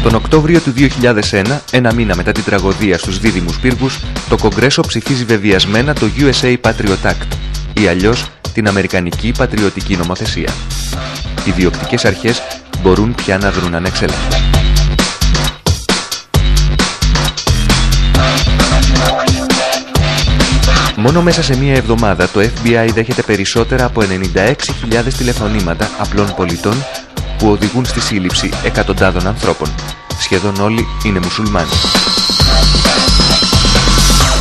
Τον Οκτώβριο του 2001, ένα μήνα μετά την τραγωδία στους δίδυμους πύργους, το Κογκρέσο ψηφίζει βεβαιασμένα το USA Patriot Act, ή αλλιώς την Αμερικανική Πατριωτική Νομοθεσία. Οι διοκτικές αρχές μπορούν πια να δρουν ανεξέλεγκτα. Μόνο μέσα σε μία εβδομάδα το FBI δέχεται περισσότερα από 96.000 τηλεφωνήματα απλών πολιτών που οδηγούν στη σύλληψη εκατοντάδων ανθρώπων. Σχεδόν όλοι είναι μουσουλμάνοι.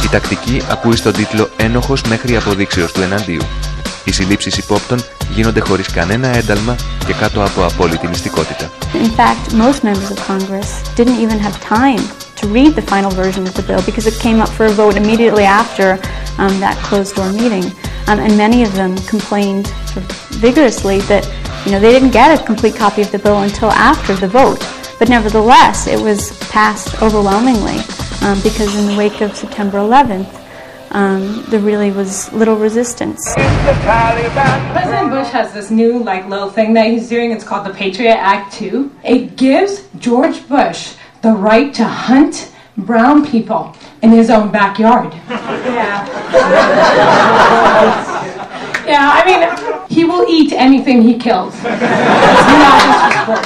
Η τακτική ακούει στον τίτλο «Ένοχος μέχρι αποδείξεως του εναντίου». Οι συλλήψεις υπόπτων γίνονται χωρίς κανένα ένταλμα και κάτω από απόλυτη μυστικότητα. In fact, most members of Congress didn't even have time to read the final version of the bill because it came up for a vote immediately after that closed-door meeting. And many of them complained vigorously that, they didn't get a complete copy of the bill until after the vote. But nevertheless, it was passed overwhelmingly because in the wake of September 11th, there really was little resistance. President Bush has this new little thing that he's doing. It's called the Patriot Act 2. It gives George Bush the right to hunt brown people in his own backyard. Yeah, I mean, he will eat anything he kills. It's not disrespectful.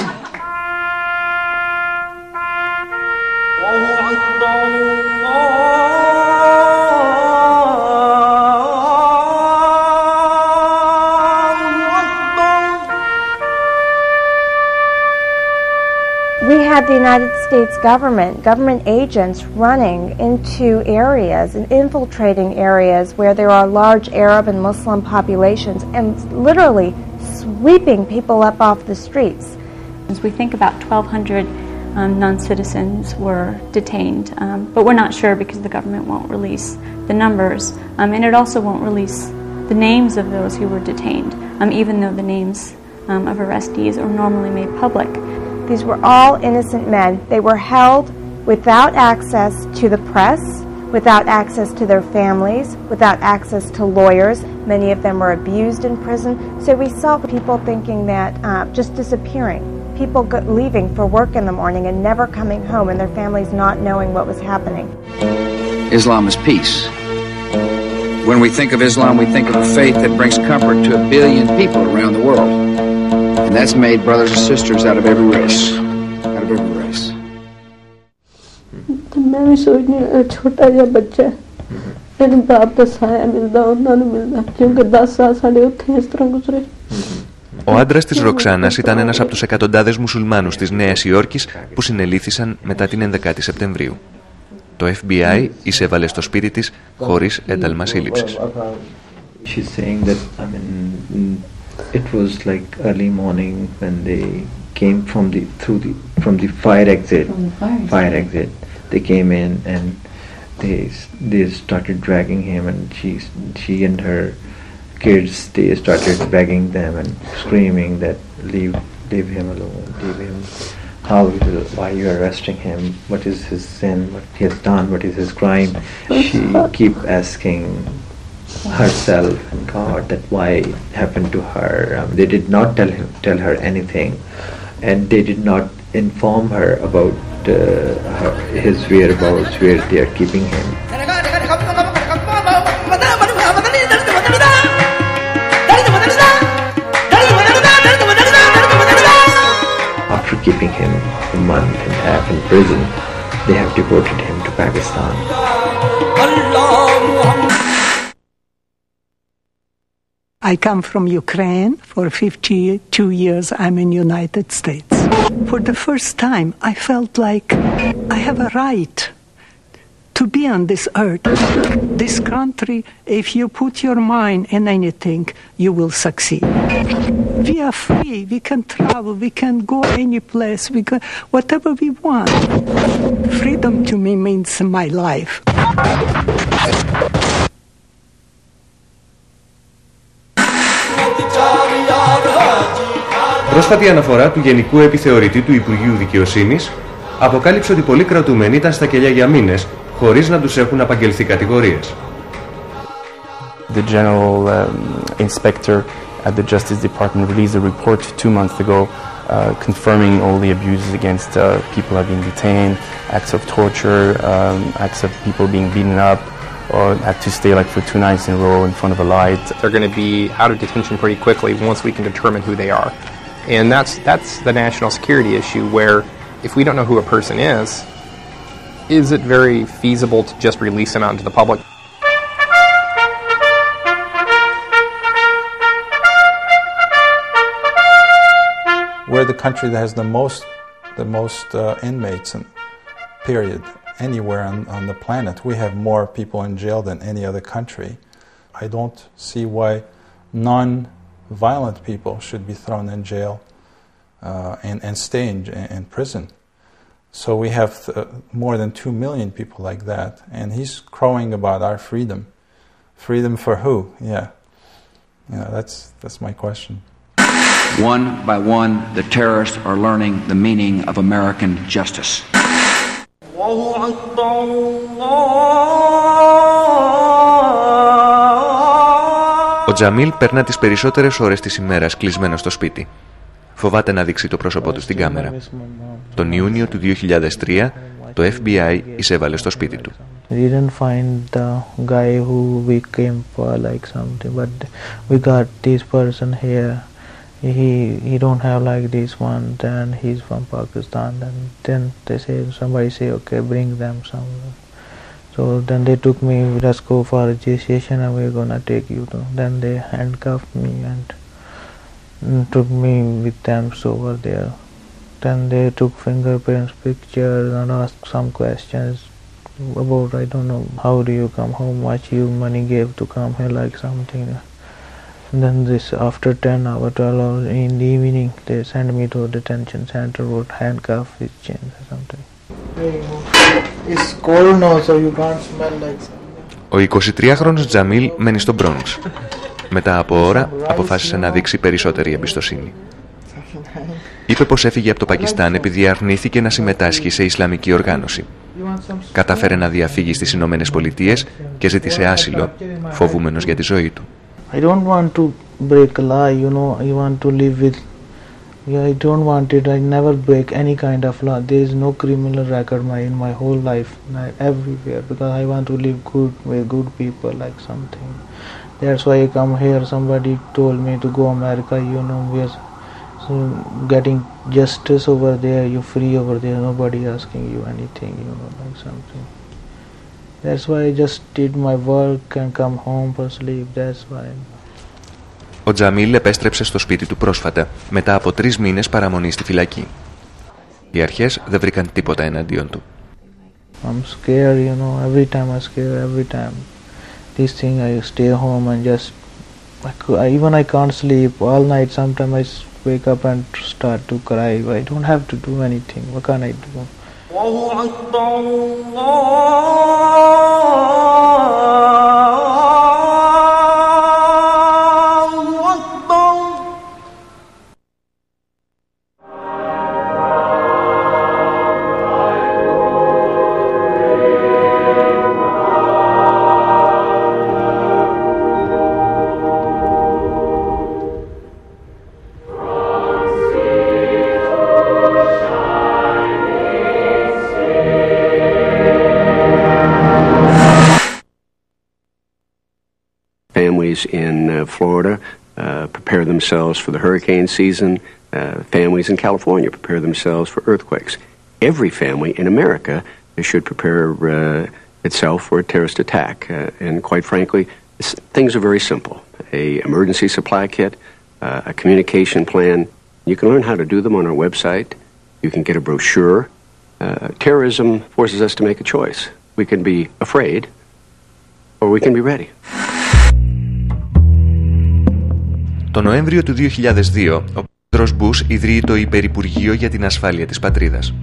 We had the United States government agents running into areas and infiltrating areas where there are large Arab and Muslim populations and literally sweeping people up off the streets. As we think about 1,200 non-citizens were detained, but we're not sure because the government won't release the numbers, and it also won't release the names of those who were detained, even though the names of arrestees are normally made public. These were all innocent men. They were held without access to the press, without access to their families, without access to lawyers. Many of them were abused in prison. So we saw people thinking that just disappearing, people leaving for work in the morning and never coming home, and their families not knowing what was happening. Islam is peace. When we think of Islam, we think of a faith that brings comfort to 1 billion people around the world. And that's made brothers and sisters out of every race. Out of every race. मैं भी सोचनी छोटा जिहा बच्चा ਇਹਨੂੰ ਬਾਪ ਦਾ ਸਾਇਆ ਮਿਲਦਾ ਉਹਨਾਂ ਨੂੰ ਮਿਲਦਾ ਕਿਉਂਕਿ 10 ਸਾਲ ਸਾਡੇ ਉੱਥੇ ਇਸ ਤਰ੍ਹਾਂ ਗੁਜ਼ਰੇ. Ο άντρας της Ροξάνας ήταν ένας από τους εκατοντάδες μουσουλμάνους της Νέας Υόρκης που συνελήφθησαν μετά την 11η Σεπτεμβρίου. Το FBI εισέβαλε στο σπίτι της χωρίς ένταλμα σύλληψης. It was like early morning when they came from the fire exit. They came in and they started dragging him, and she and her kids, they started begging them and screaming that leave him alone, leave him. Why you are arresting him? What is his sin? What he has done? What is his crime? She keep asking herself and God that why it happened to her. They did not tell her anything, and they did not inform her about his whereabouts, where they are keeping him. After keeping him a month and a half in prison, they have deported him to Pakistan. I come from Ukraine. For 52 years I'm in United States. For the first time I felt like I have a right to be on this earth. This country, if you put your mind in anything, you will succeed. We are free, we can travel, we can go any place, we can whatever we want. Freedom to me means my life. Πρόσφατη αναφορά του Γενικού Επιθεωρητή του Υπουργείου Δικαιοσύνης αποκάλυψε ότι πολλοί κρατούμενοι ήταν στα κελιά για μήνες, χωρίς να τους έχουν απαγγελθεί κατηγορίες. The General Inspector at the Justice Department released a report 2 months ago confirming all the abuses against people who have been detained, acts of torture, acts of people being beaten up, or had to stay like for 2 nights in a row in front of a light. They're going to be out of detention pretty quickly once we can determine who they are. And that's the national security issue, where if we don't know who a person is it very feasible to just release them out into the public? We're the country that has the most inmates, period. Anywhere on the planet. We have more people in jail than any other country. I don't see why non-violent people should be thrown in jail and stay in prison. So we have more than 2 million people like that, and he's crowing about our freedom. Freedom for who? Yeah, that's my question. One by one, the terrorists are learning the meaning of American justice. Ο Τζαμίλ περνά τις περισσότερες ώρες της ημέρας κλεισμένος στο σπίτι. Φοβάται να δείξει το πρόσωπό του στην κάμερα. Τον Ιούνιο του 2003, το FBI εισέβαλε στο σπίτι του. We didn't find the guy who we came for like something, but we got this person here. He don't have like this one, then he's from Pakistan, and then somebody say okay, bring them somewhere. So then they took me, let's go for registration and we're gonna take you to. Then they handcuffed me and took me with them over there. Then they took fingerprints, pictures, and asked some questions about, I don't know, how do you come, how much you money gave to come here, like something. And then this, after 10 hours, 12 hours in the evening, they send me to a detention center with handcuffs with chains or something. It's cold now, so you can't smell like something. Ο 23χρονος Τζαμίλ μένει στο Μπρόνξ. Μετά από ώρα αποφάσισε να δείξει περισσότερη εμπιστοσύνη. Είπε πως έφυγε από το Πακιστάν επειδή αρνήθηκε να συμμετάσχει σε Ισλαμική οργάνωση. Κατάφερε να διαφύγει στις Ηνωμένες Πολιτείες και ζήτησε άσυλο, φοβούμενος για τη ζωή του. I don't want to break a lie, I want to live with. I don't want it. I never break any kind of law. There is no criminal record in my whole life, everywhere, because I want to live good with good people, like something. That's why I come here. Somebody told me to go America. We are getting justice over there. You're free over there. Nobody asking you anything. Like something. That's why I just did my work and come home for sleep. That's why. Ο Τζαμίλ επέστρεψε στο σπίτι του πρόσφατα, μετά από 3 μήνες παραμονή στη φυλακή. Οι αρχές δεν βρήκαν τίποτα εναντίον του. I'm scared, every time I'm scared, every time. This thing I stay home and just, even I can't sleep all night. Sometimes I wake up and start to cry. I don't have to do anything. What can I do? In Florida prepare themselves for the hurricane season. Families in California prepare themselves for earthquakes. Every family in America should prepare itself for a terrorist attack. And quite frankly, things are very simple. An emergency supply kit, a communication plan. You can learn how to do them on our website. You can get a brochure. Terrorism forces us to make a choice. We can be afraid or we can be ready. Το Νοέμβριο του 2002, ο πρόεδρος Μπους ιδρύει το Υπερυπουργείο για την Ασφάλεια της Πατρίδας.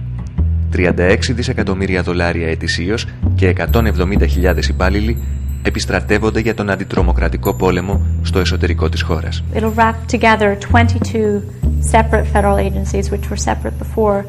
$36 δισεκατομμύρια ετησίως και 170.000 υπάλληλοι επιστρατεύονται για τον αντιτρομοκρατικό πόλεμο στο εσωτερικό της χώρας. It'll wrap together 22 separate federal agencies which were separate before.